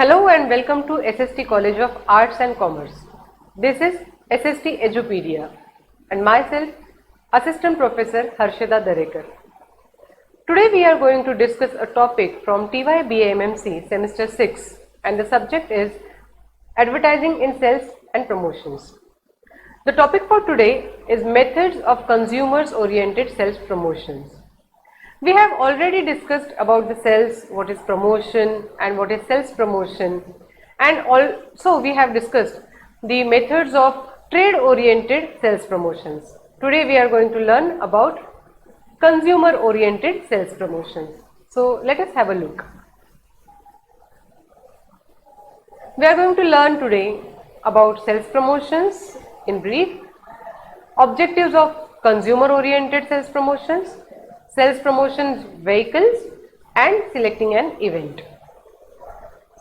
Hello and welcome to SST College of Arts and Commerce. This is SST Edupedia and myself, Assistant Professor Harshada Darekar. Today we are going to discuss a topic from TY BAMMC Semester 6 and the subject is Advertising in Sales and Promotions. The topic for today is Methods of Consumers-Oriented Sales Promotions. We have already discussed about the sales, what is promotion and what is sales promotion, and also we have discussed the methods of trade-oriented sales promotions. Today we are going to learn about consumer-oriented sales promotions. So let us have a look. We are going to learn today about sales promotions in brief, objectives of consumer-oriented sales promotions, sales promotions vehicles and selecting an event.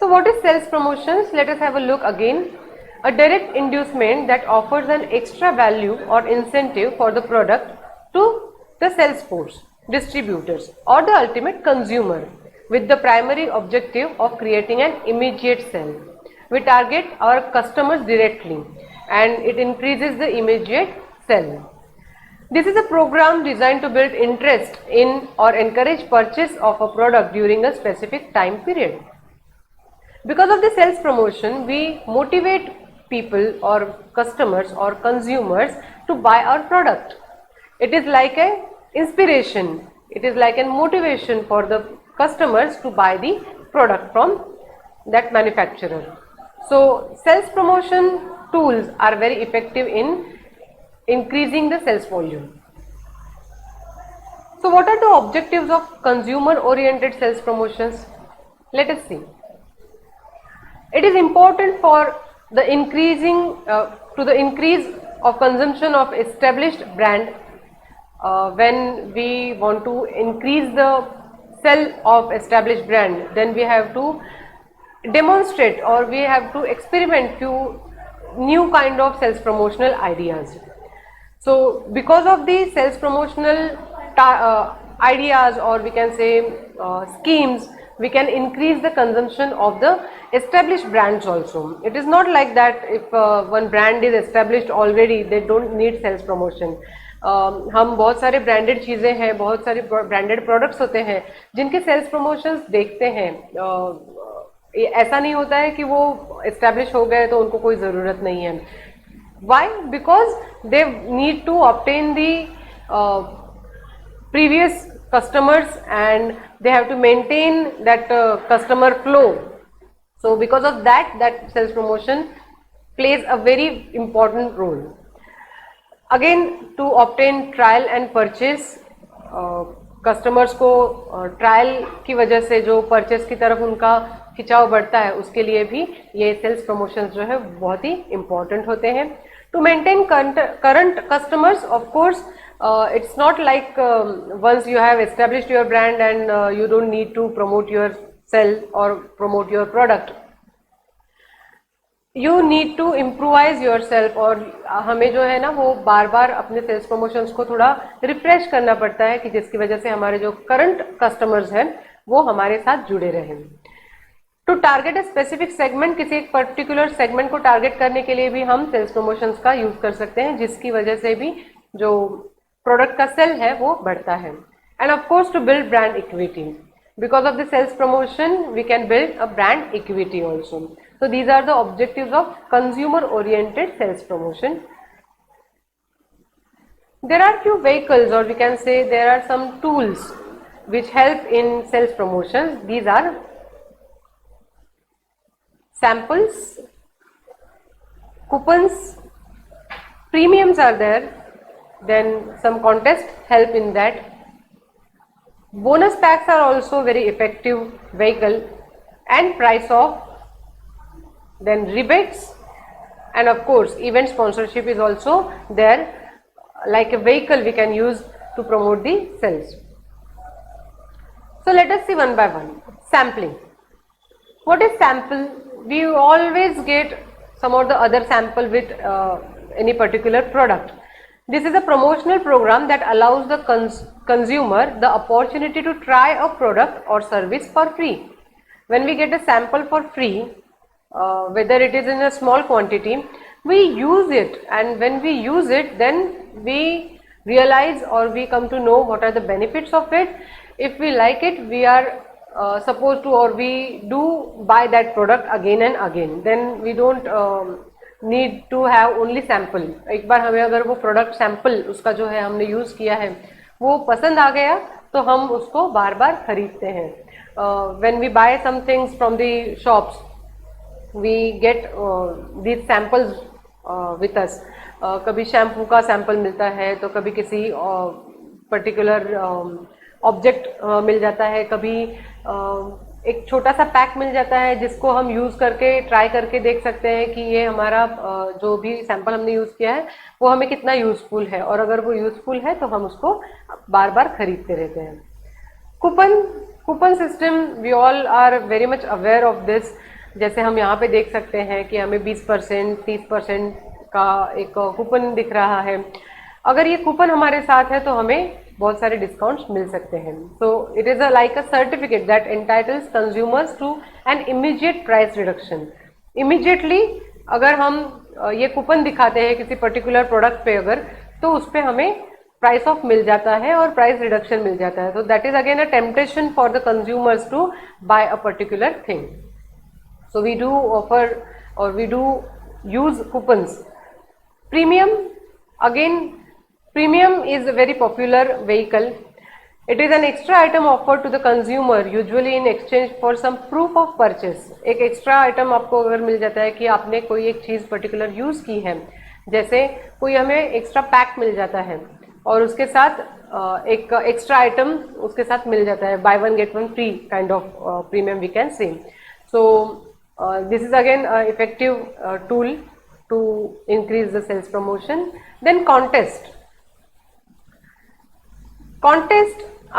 So what is sales promotions? Let us have a look again. A direct inducement that offers an extra value or incentive for the product to the sales force, distributors or the ultimate consumer with the primary objective of creating an immediate sale. We target our customers directly and it increases the immediate sale. This is a program designed to build interest in or encourage purchase of a product during a specific time period. Because of the sales promotion, we motivate people or customers or consumers to buy our product. It is like an inspiration, it is like a motivation for the customers to buy the product from that manufacturer. So, sales promotion tools are very effective in increasing the sales volume. So what are the objectives of consumer oriented sales promotions? Let us see. It is important for the increase of consumption of established brand. When we want to increase the sale of established brand, then we have to demonstrate or we have to experiment few new kind of sales promotional ideas. So because of the sales promotional ideas or we can say schemes, we can increase the consumption of the established brands also. It is not like that if one brand is established already, they don't need sales promotion. हम बहुत सारे branded चीज़ें हैं, बहुत सारे branded products होते हैं जिनके सेल्स प्रमोशंस देखते हैं. ऐसा नहीं होता है कि वो एस्टैब्लिश हो गए तो उनको कोई ज़रूरत नहीं है. Why? Because they need to obtain the previous customers and they have to maintain that customer flow. So because of that, that sales promotion plays a very important role. Again, to obtain trial and purchase, customers को trial की वजह से जो purchase की तरफ उनका खिंचाव बढ़ता है उसके लिए भी ये सेल्स प्रमोशंस जो है बहुत ही इम्पोर्टेंट होते हैं. To maintain current customers, of course it's not like once you have established your brand and you don't need to promote your sell or promote your product. You need to improvise yourself और हमें जो है ना वो बार बार अपने sales promotions को थोड़ा refresh करना पड़ता है कि जिसकी वजह से हमारे जो करंट कस्टमर्स हैं वो हमारे साथ जुड़े रहें. To target a specific segment, किसी एक पर्टिकुलर सेगमेंट को टारगेट करने के लिए भी हम सेल्स प्रमोशंस का यूज कर सकते हैं जिसकी वजह से भी जो प्रोडक्ट का सेल है वो बढ़ता है. And of course to build brand equity, because of the sales promotion we can build a brand equity also. So these are the objectives of consumer oriented sales promotion. There are few vehicles or we can say there are some tools which help in sales promotions. These are samples, coupons, premiums are there, then some contest help in that. Bonus packs are also very effective vehicle and price off. Then rebates and of course event sponsorship is also there like a vehicle we can use to promote the sales. So let us see one by one. Sampling. What is sample? We always get some of the other sample with any particular product. This is a promotional program that allows the consumer the opportunity to try a product or service for free. when we get a sample for free, whether it is in a small quantity, we use it, and when we use it, then we realize or we come to know what are the benefits of it. If we like it, we are supposed to, or we do buy that product again and again. Then we don't need to have only sample. एक बार हमें अगर वो product sample उसका जो है हमने use किया है वो पसंद आ गया तो हम उसको बार बार खरीदते हैं. When we buy some things from the shops, we get these samples with us. कभी शैम्पू का सैंपल मिलता है तो कभी किसी पर्टिकुलर ऑब्जेक्ट मिल जाता है, कभी एक छोटा सा पैक मिल जाता है जिसको हम यूज़ करके ट्राई करके देख सकते हैं कि ये हमारा जो भी सैंपल हमने यूज़ किया है वो हमें कितना यूज़फुल है, और अगर वो यूज़फुल है तो हम उसको बार बार खरीदते रहते हैं. Coupon system, we all are very much aware of this. जैसे हम यहाँ पे देख सकते हैं कि हमें 20%, 30% का एक कूपन दिख रहा है. अगर ये कूपन हमारे साथ है तो हमें बहुत सारे डिस्काउंट्स मिल सकते हैं. So it is like a certificate that entitles consumers to an immediate price reduction. Immediately अगर हम ये कूपन दिखाते हैं किसी पर्टिकुलर प्रोडक्ट पे अगर, तो उस पर हमें प्राइस ऑफ मिल जाता है और प्राइस रिडक्शन मिल जाता है. तो that is again a temptation for the consumers to buy a particular thing. So we do offer or we do use coupons. Premium, again, premium is a very popular vehicle. It is an extra item offered to the consumer, usually in exchange for some proof of purchase. एक extra item आपको अगर मिल जाता है कि आपने कोई एक चीज़ particular use की है, जैसे कोई हमें extra pack मिल जाता है और उसके साथ एक extra item उसके साथ मिल जाता है, buy one get one free kind of premium we can say. So this is again an effective tool to increase the sales promotion. Then contests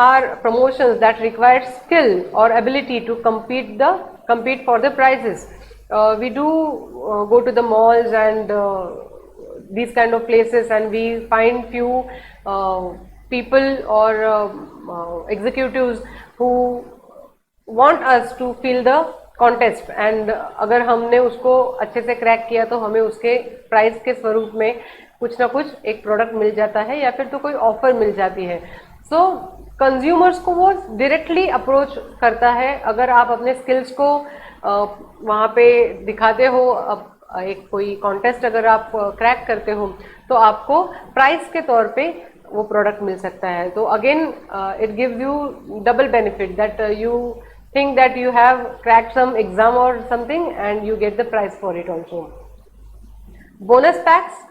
are promotions that require skill or ability to compete for the prizes. We do go to the malls and these kind of places, and we find few people or executives who want us to fill the contest, and अगर हमने उसको अच्छे से crack किया तो हमें उसके price के स्वरूप में कुछ ना कुछ एक प्रोडक्ट मिल जाता है या फिर तो कोई ऑफर मिल जाती है. सो कंज्यूमर्स को वो डायरेक्टली अप्रोच करता है. अगर आप अपने स्किल्स को वहाँ पे दिखाते हो, एक कोई कॉन्टेस्ट अगर आप क्रैक करते हो तो आपको प्राइस के तौर पे वो प्रोडक्ट मिल सकता है. तो again it gives U double benefit that you think that you have cracked some exam or something and you get the prize for it also. Bonus packs.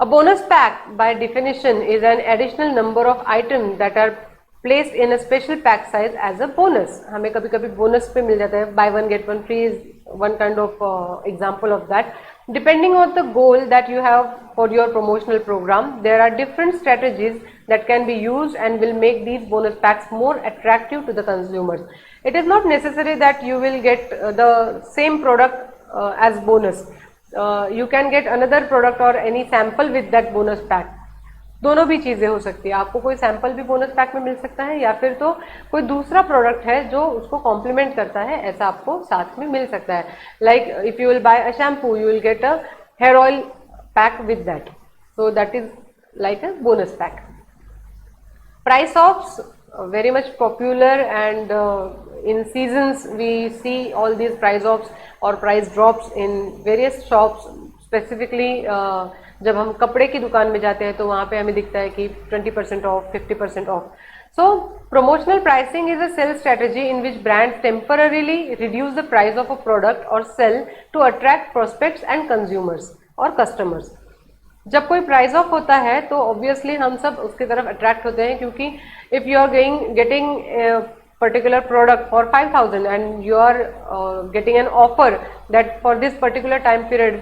A bonus pack by definition is an additional number of items that are placed in a special pack size as a bonus. हमें कभी कभी bonus पे मिल जाता है, buy one get one free is one kind of example of that. Depending on the goal that you have for your promotional program, there are different strategies that can be used and will make these bonus packs more attractive to the consumers. It is not necessary that you will get the same product as bonus. You can get another product or any sample with that bonus pack. दोनों भी चीज़ें हो सकती है. आपको कोई sample भी bonus pack में मिल सकता है या फिर तो कोई दूसरा प्रोडक्ट है जो उसको कॉम्प्लीमेंट करता है, ऐसा आपको साथ में मिल सकता है. Like if you will buy a shampoo, you will get a hair oil pack with that. So that is like a bonus pack. Price offs, very much popular, and in seasons we see all these price offs or price drops in various shops. Specifically जब हम कपड़े की दुकान में जाते हैं तो वहाँ पे हमें दिखता है कि 20% of, 50% of. So promotional pricing is a sales strategy in which brands temporarily reduce the price of a product or sell to attract prospects and consumers or customers. जब कोई प्राइस ऑफ होता है तो ऑब्वियसली हम सब उसकी तरफ attract होते हैं, क्योंकि if you are getting particular product for 5,000 and you are getting an offer that for this particular time period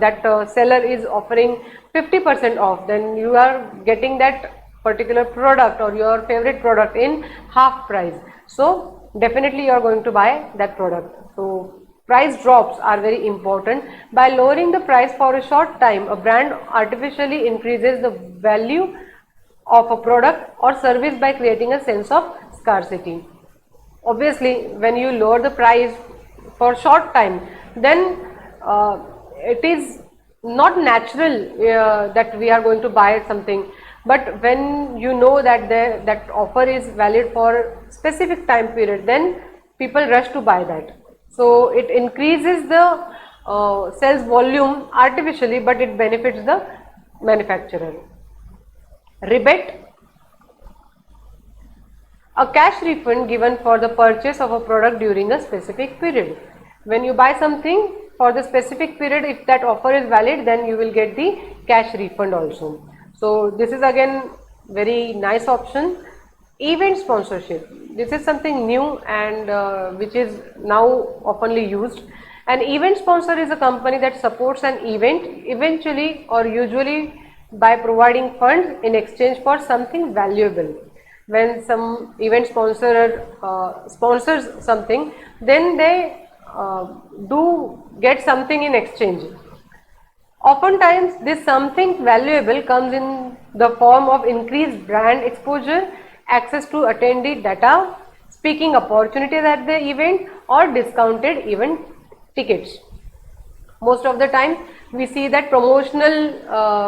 that seller is offering 50% off, then you are getting that particular product or your favorite product in half price. So definitely you are going to buy that product. So price drops are very important. By lowering the price for a short time, a brand artificially increases the value of a product or service by creating a sense of scarcity. obviously when you lower the price for short time, then it is not natural that we are going to buy something. But when you know that that offer is valid for specific time period, then people rush to buy that. So it increases the sales volume artificially, but it benefits the manufacturer. Rebate: a cash refund given for the purchase of a product during a specific period. When you buy something for the specific period, if that offer is valid, then you will get the cash refund also. So this is again very nice option. Event sponsorship: this is something new and which is now oftenly used. An event sponsor is a company that supports an event, eventually or usually by providing funds in exchange for something valuable. When some event sponsor sponsors something, then they do get something in exchange. Oftentimes, this something valuable comes in the form of increased brand exposure, access to attendee data, speaking opportunities at the event, or discounted event tickets. Most of the time we see that promotional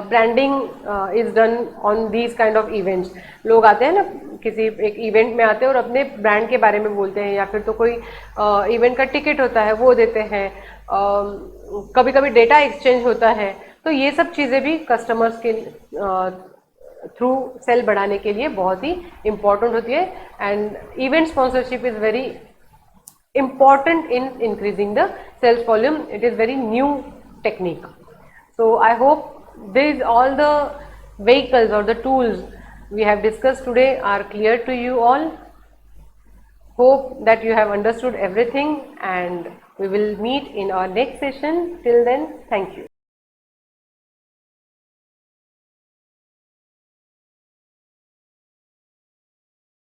branding is done on these kind of events. लोग आते हैं ना, किसी एक event में आते हैं और अपने ब्रांड के बारे में बोलते हैं, या फिर तो कोई इवेंट का टिकट होता है वो देते हैं, कभी कभी डेटा एक्सचेंज होता है. तो ये सब चीज़ें भी कस्टमर्स के थ्रू सेल बढ़ाने के लिए बहुत ही इम्पोर्टेंट होती है. And event sponsorship is very important in increasing the sales volume. It is very new technique. So I hope these all the vehicles or the tools we have discussed today are clear to you all. Hope that you have understood everything, and we will meet in our next session. Till then, thank you.